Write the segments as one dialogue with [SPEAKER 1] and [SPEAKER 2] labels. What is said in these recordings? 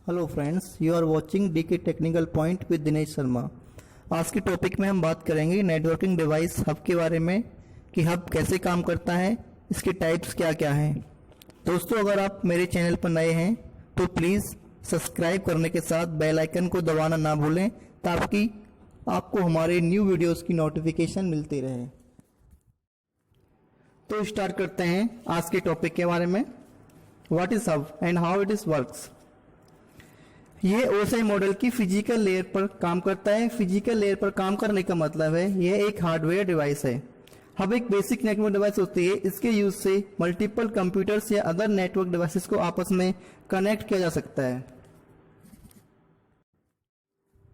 [SPEAKER 1] Hello friends, you are watching DK technical point with Dinesh Sharma. आज के topic में हम बात करेंगे नेटवर्किंग डिवाइस हब के बारे में कि हब कैसे काम करता है, इसके टाइप्स क्या क्या हैं। दोस्तों, अगर आप मेरे चैनल पर नए हैं तो प्लीज़ सब्सक्राइब करने के साथ बेल आइकन को दबाना ना भूलें ताकि आपको हमारे न्यू वीडियोस की नोटिफिकेशन मिलती रहे। तो स्टार्ट करते हैं आज के टॉपिक के बारे में। What is hub and how it is works. यह OSI मॉडल की फिजिकल लेयर पर काम करता है। फिजिकल लेयर पर काम करने का मतलब है यह एक हार्डवेयर डिवाइस है। हब एक बेसिक नेटवर्क डिवाइस होती है। इसके यूज से मल्टीपल कंप्यूटर्स या अदर नेटवर्क डिवाइसेस को आपस में कनेक्ट किया जा सकता है।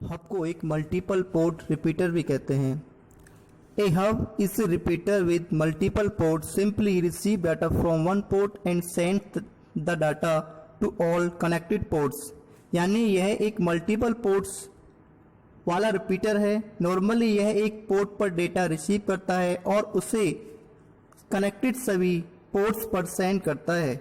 [SPEAKER 1] हब को एक मल्टीपल पोर्ट रिपीटर भी कहते हैं। A hub is a repeater with multiple ports. Simply receive data from one port and send the data to all connected ports. यानी यह एक मल्टीपल पोर्ट्स वाला रिपीटर है। नॉर्मली यह एक पोर्ट पर डेटा रिसीव करता है और उसे कनेक्टेड सभी पोर्ट्स पर सेंड करता है।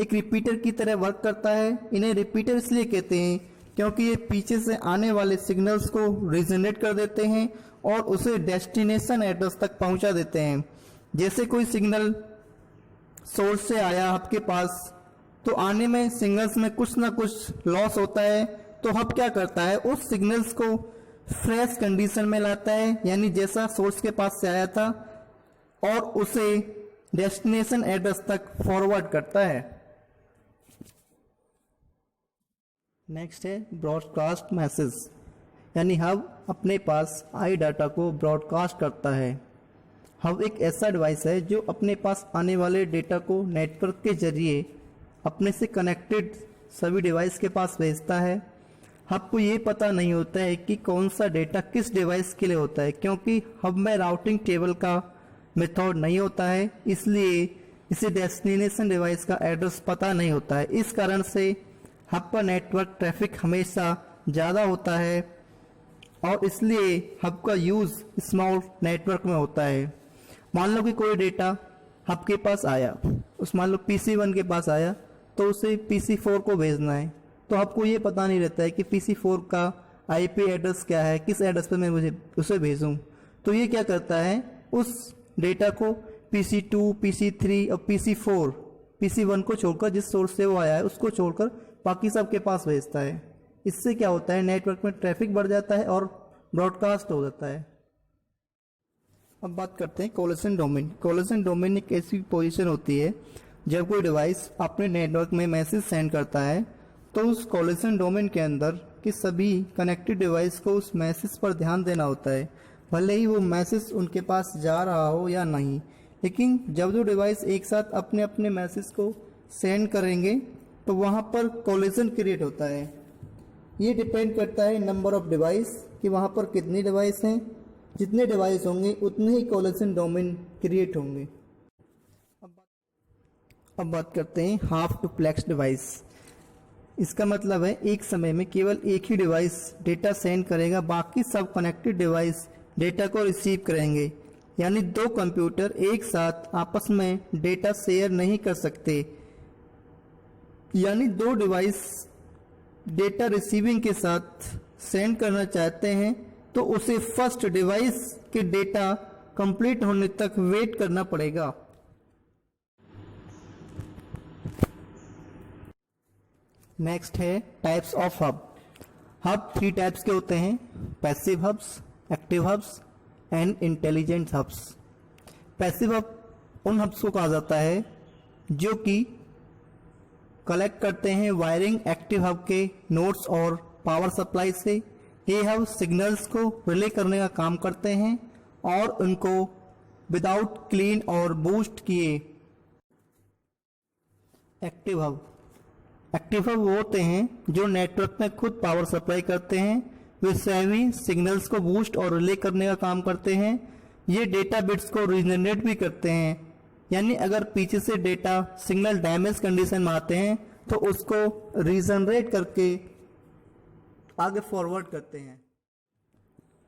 [SPEAKER 1] एक रिपीटर की तरह वर्क करता है। इन्हें रिपीटर इसलिए कहते हैं क्योंकि ये पीछे से आने वाले सिग्नल्स को रिजोनेट कर देते हैं और उसे डेस्टिनेशन एड्रेस तक पहुंचा देते हैं। जैसे कोई सिग्नल सोर्स से आया आपके पास, तो आने में सिग्नल्स में कुछ ना कुछ लॉस होता है, तो हब क्या करता है, उस सिग्नल्स को फ्रेश कंडीशन में लाता है, यानी जैसा सोर्स के पास से आया था, और उसे डेस्टिनेशन एड्रेस तक फॉरवर्ड करता है। नेक्स्ट है ब्रॉडकास्ट मैसेज, यानी हब अपने पास आई डाटा को ब्रॉडकास्ट करता है। हब एक ऐसा डिवाइस है जो अपने पास आने वाले डेटा को नेटवर्क के जरिए अपने से कनेक्टेड सभी डिवाइस के पास भेजता है। हब को ये पता नहीं होता है कि कौन सा डेटा किस डिवाइस के लिए होता है, क्योंकि हब में राउटिंग टेबल का मेथड नहीं होता है, इसलिए इसे डेस्टिनेशन डिवाइस का एड्रेस पता नहीं होता है। इस कारण से हब पर नेटवर्क ट्रैफिक हमेशा ज़्यादा होता है और इसलिए हब का यूज़ स्मॉल नेटवर्क में होता है। मान लो कि कोई डेटा हब के पास आया, मान लो PC1 के पास आया, तो उसे PC4 को भेजना है, तो हब को ये पता नहीं रहता है कि PC4 का IP एड्रेस क्या है, किस एड्रेस पर मैं मुझे उसे भेजूं। तो ये क्या करता है, उस डेटा को PC2, PC3 और PC4, PC1 को छोड़कर, जिस सोर्स से वो आया है उसको छोड़कर बाकी सब के पास भेजता है। इससे क्या होता है, नेटवर्क में ट्रैफिक बढ़ जाता है और ब्रॉडकास्ट हो जाता है। अब बात करते हैं कोलिशन डोमेन। कोलिशन डोमेन एक ऐसी पोजीशन होती है जब कोई डिवाइस अपने नेटवर्क में मैसेज सेंड करता है, तो उस कोलिशन डोमेन के अंदर के सभी कनेक्टेड डिवाइस को उस मैसेज पर ध्यान देना होता है, भले ही वो मैसेज उनके पास जा रहा हो या नहीं। लेकिन जब जो डिवाइस एक साथ अपने अपने मैसेज को सेंड करेंगे तो वहाँ पर कोलिशन क्रिएट होता है। ये डिपेंड करता है नंबर ऑफ डिवाइस कि वहाँ पर कितने डिवाइस हैं। जितने डिवाइस होंगे उतने ही कोलिशन डोमेन क्रिएट होंगे। अब बात करते हैं हाफ डुप्लेक्स डिवाइस। इसका मतलब है एक समय में केवल एक ही डिवाइस डेटा सेंड करेगा, बाकी सब कनेक्टेड डिवाइस डेटा को रिसीव करेंगे। यानी दो कंप्यूटर एक साथ आपस में डेटा शेयर नहीं कर सकते। यानी दो डिवाइस डेटा रिसीविंग के साथ सेंड करना चाहते हैं तो उसे फर्स्ट डिवाइस के डेटा कंप्लीट होने तक वेट करना पड़ेगा। नेक्स्ट है types of hub. Hub 3 types के होते हैं, passive hubs, active hubs and intelligent hubs. Passive hub उन हब्स को कहा जाता है जो कि कलेक्ट करते हैं वायरिंग एक्टिव हब के नोड्स और पावर सप्लाई से। ये हब सिग्नल्स को रिले करने का काम करते हैं और उनको विदाउट क्लीन और बूस्ट किए। एक्टिव हब वो होते हैं जो नेटवर्क में खुद पावर सप्लाई करते हैं। वे सभी सिग्नल्स को बूस्ट और रिले करने का काम करते हैं। ये डेटा बिट्स को रीजनरेट भी करते हैं, यानी अगर पीछे से डेटा सिग्नल डैमेज कंडीशन में आते हैं तो उसको रीजनरेट करके आगे फॉरवर्ड करते हैं।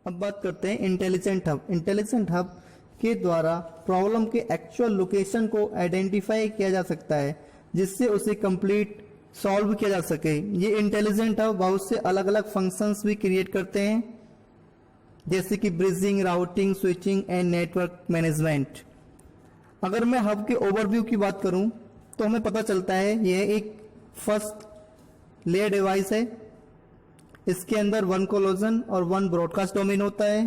[SPEAKER 1] अब बात करते हैं इंटेलिजेंट हब। इंटेलिजेंट हब के द्वारा प्रॉब्लम के एक्चुअल लोकेशन को आइडेंटिफाई किया जा सकता है, जिससे उसे कंप्लीट सॉल्व किया जा सके। ये इंटेलिजेंट हब बहुत से अलग अलग फंक्शंस भी क्रिएट करते हैं, जैसे कि bridging, routing, switching and network management. अगर मैं हब के ओवरव्यू की बात करूं तो हमें पता चलता है यह एक फर्स्ट लेयर डिवाइस है। इसके अंदर 1 कोलोजन और 1 ब्रॉडकास्ट डोमेन होता है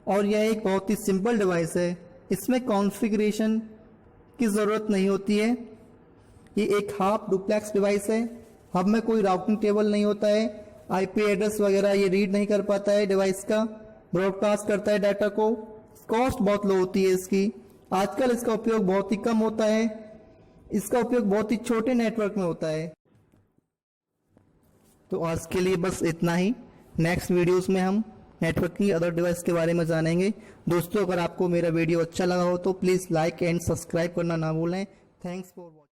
[SPEAKER 1] और यह एक बहुत ही सिंपल डिवाइस है। इसमें कॉन्फ़िगरेशन की ज़रूरत नहीं होती है। ये एक हाफ डुप्लेक्स डिवाइस है। हब में कोई राउटिंग टेबल नहीं होता है, आईपी एड्रेस वगैरह ये रीड नहीं कर पाता है डिवाइस का, ब्रॉडकास्ट करता है डाटा को। कॉस्ट बहुत लो होती है इसकी। आजकल इसका उपयोग बहुत ही कम होता है, इसका उपयोग बहुत ही छोटे नेटवर्क में होता है। तो आज के लिए बस इतना ही। नेक्स्ट वीडियोस में हम नेटवर्किंग अदर डिवाइस के बारे में जानेंगे। दोस्तों, अगर आपको मेरा वीडियो अच्छा लगा हो तो प्लीज़ लाइक एंड सब्सक्राइब करना ना भूलें। Thanks for watching.